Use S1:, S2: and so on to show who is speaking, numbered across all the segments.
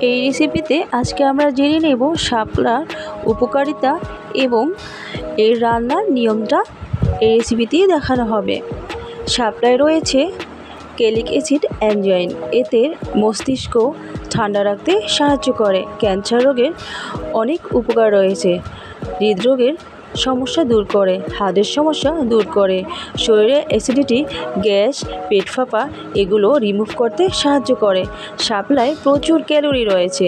S1: এই রেসিপিতে আজকে আমরা জেনে নেব শাপলার উপকারিতা এবং এর রান্নার নিয়মটা এই রেসিপিতেই দেখানো হবে। শাপলায় রয়েছে ক্যালিক অ্যাসিড এনজাইম, এতে মস্তিষ্ক ঠান্ডা রাখতে সাহায্য করে। ক্যান্সার রোগের অনেক উপকার রয়েছে, হৃদরোগের সমস্যা দূর করে, হার্টের সমস্যা দূর করে, শরীরে অ্যাসিডিটি, গ্যাস, পেট ফাঁপা এগুলো রিমুভ করতে সাহায্য করে। শাপলায় প্রচুর ক্যালোরি রয়েছে,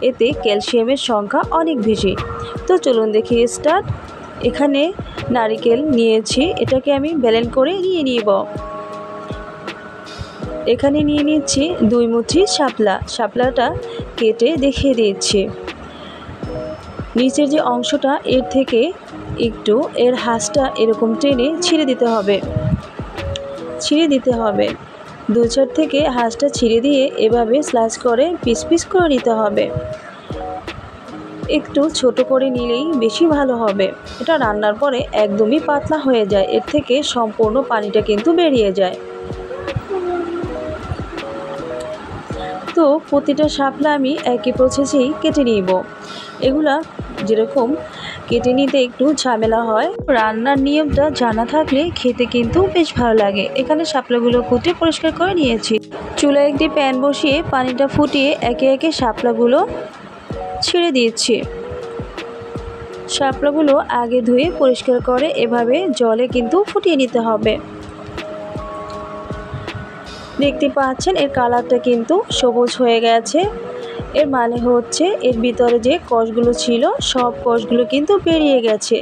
S1: এতে ক্যালসিয়ামের সংখ্যা অনেক বেশি। তো চলুন দেখি স্টার্ট। এখানে নারকেল নিয়েছি, এটাকে আমি ব্লেন্ড করে নিয়ে নিব। এখানে নিয়ে নিচ্ছি 2 মুঠি শাপলাটা কেটে দেখিয়ে দিচ্ছি। নিচের যে অংশটা এর থেকে একটু এর হাঁসটা এরকম টেনে ছিঁড়ে দিতে হবে। 2-4 থেকে হাঁসটা ছিঁড়ে দিয়ে এভাবে স্লাইস করে পিস করে নিতে হবে। একটু ছোট করে নিলেই বেশি ভালো হবে। এটা রান্নার পরে একদমই পাতলা হয়ে যায়, এর থেকে সম্পূর্ণ পানিটা কিন্তু বেরিয়ে যায়। তো প্রতিটা শাপলা আমি একই প্রসেসেই কেটে নিব। এগুলা যেরকম কেটে নিতে একটু ঝামেলা হয়, রান্নার নিয়মটা জানা থাকলে খেতে কিন্তু বেশ ভালো লাগে। এখানে শাপলাগুলো কুটে পরিষ্কার করে নিয়েছি। চুলায় একটি প্যান বসিয়ে পানিটা ফুটিয়ে একে একে শাপলাগুলো ছেড়ে দিয়েছি। শাপলাগুলো আগে ধুয়ে পরিষ্কার করে এভাবে জলে কিন্তু ফুটিয়ে নিতে হবে। দেখতে পাচ্ছেন এর কালারটা কিন্তু সবুজ হয়ে গেছে, এর মানে হচ্ছে এর ভিতরে যে কষগুলো ছিল সব কষগুলো কিন্তু বেরিয়ে গেছে।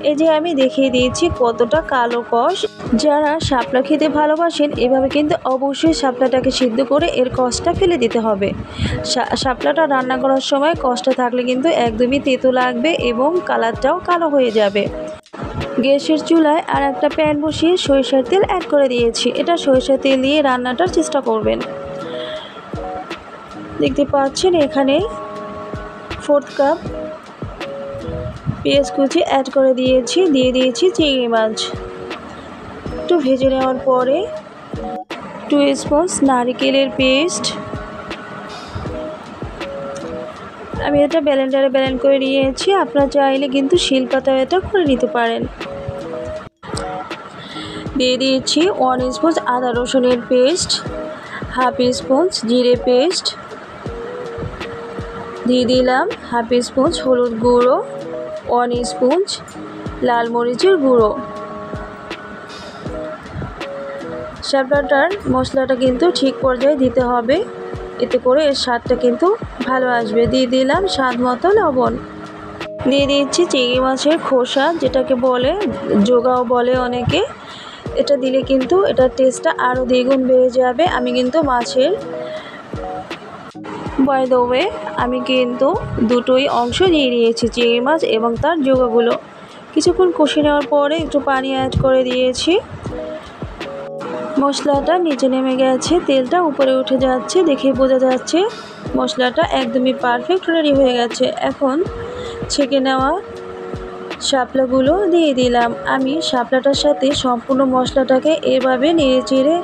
S1: এই যে আমি দেখিয়ে দিয়েছি কতটা কালো কষ। যারা শাপলা খেতে ভালোবাসেন এভাবে কিন্তু অবশ্যই শাপলাটাকে সিদ্ধ করে এর কষটা ফেলে দিতে হবে। শাপলাটা রান্না করার সময় কষটা থাকলে কিন্তু একদমই তেতো লাগবে এবং কালারটাও কালো হয়ে যাবে। গ্যাসের চুলায় আর একটা প্যান বসিয়ে সরিষার তেল অ্যাড করে দিয়েছি। এটা সরিষার তেল দিয়ে রান্নাটার চেষ্টা করবেন। দেখতে পাচ্ছেন এখানে 4 কাপ পেঁয়াজ কুচি অ্যাড করে দিয়েছি, দিয়ে দিয়েছি চিংড়ি মাছ। একটু ভেজে নেওয়ার পরে 2 স্পুন নারকেলের পেস্ট, আমি এটা ব্লেন্ডারে ব্লেন্ড করে নিয়েছি। আপনারা চাইলে কিন্তু শিলপাতায় এটা করে নিতে পারেন। দিয়ে দিয়েছি 1 স্পুন আদা রসুনের পেস্ট, হাফ স্পুন জিরে পেস্ট, দিয়ে দিলাম হাফ স্পুন হলুদ গুঁড়ো, 1 স্পুন লাল মরিচের গুঁড়ো। শাপলাটার মশলাটা কিন্তু ঠিক পর্যায়ে দিতে হবে, এতে করে এর স্বাদটা কিন্তু ভালো আসবে। দিয়ে দিলাম স্বাদ মতো লবণ। দিয়ে দিচ্ছি চিংড়ি মাছের খোসা, যেটাকে বলে যোগাও বলে অনেকে। এটা দিলে কিন্তু এটার টেস্টটা আরও দ্বিগুণ বেড়ে যাবে। আমি কিন্তু মাছের বাই দ্য ওয়ে আমি কিন্তু দুটোই অংশ নিয়ে নিয়েছি, চিংড়ি মাছ এবং তার যোগাগুলো। কিছুক্ষণ কষিয়ে নেওয়ার পরে একটু পানি অ্যাড করে দিয়েছি। মশলাটা নিচে নেমে গেছে, তেলটা উপরে উঠে যাচ্ছে, দেখে বোঝা যাচ্ছে মশলাটা একদমই পারফেক্ট রেডি হয়ে গেছে। এখন ছেঁকে নেওয়া শাপলাগুলো দিয়ে দিলাম। আমি শাপলাটার সাথে সম্পূর্ণ মশলাটাকে এভাবে নেড়ে চেড়ে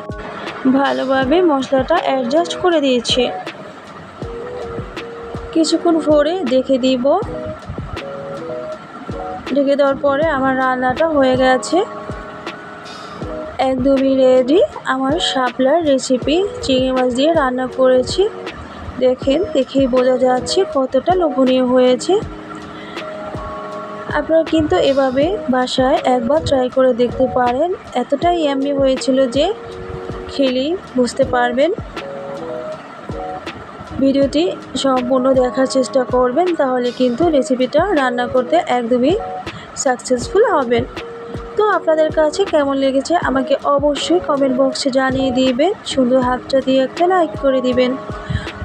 S1: ভালোভাবে মশলাটা অ্যাডজাস্ট করে দিয়েছি। কিছুক্ষণ পরে দেখে দিব। ঢেকে দেওয়ার পরে আমার রান্নাটা হয়ে গেছে, একদমই রেডি। আমার শাপলার রেসিপি চিংড়ি মাছ দিয়ে রান্না করেছি। দেখেই বোঝা যাচ্ছে কতটা লোভনীয় হয়েছে। আপনারা কিন্তু এভাবে বাসায় একবার ট্রাই করে দেখতে পারেন, এতটাই ইয়াম্মি হয়েছিল যে খেলেই বুঝতে পারবেন। ভিডিওটি সম্পূর্ণ দেখার চেষ্টা করবেন, তাহলে কিন্তু রেসিপিটা রান্না করতে একদমই সাকসেসফুল হবেন। তো আপনাদের কাছে কেমন লেগেছে আমাকে অবশ্যই কমেন্ট বক্সে জানিয়ে দিবেন। সুন্দর হাতটা দিয়ে একটা লাইক করে দিবেন,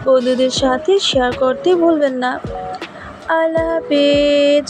S1: বন্ধুদের সাথে শেয়ার করতে ভুলবেন না। আল্লাহ হাফেজ।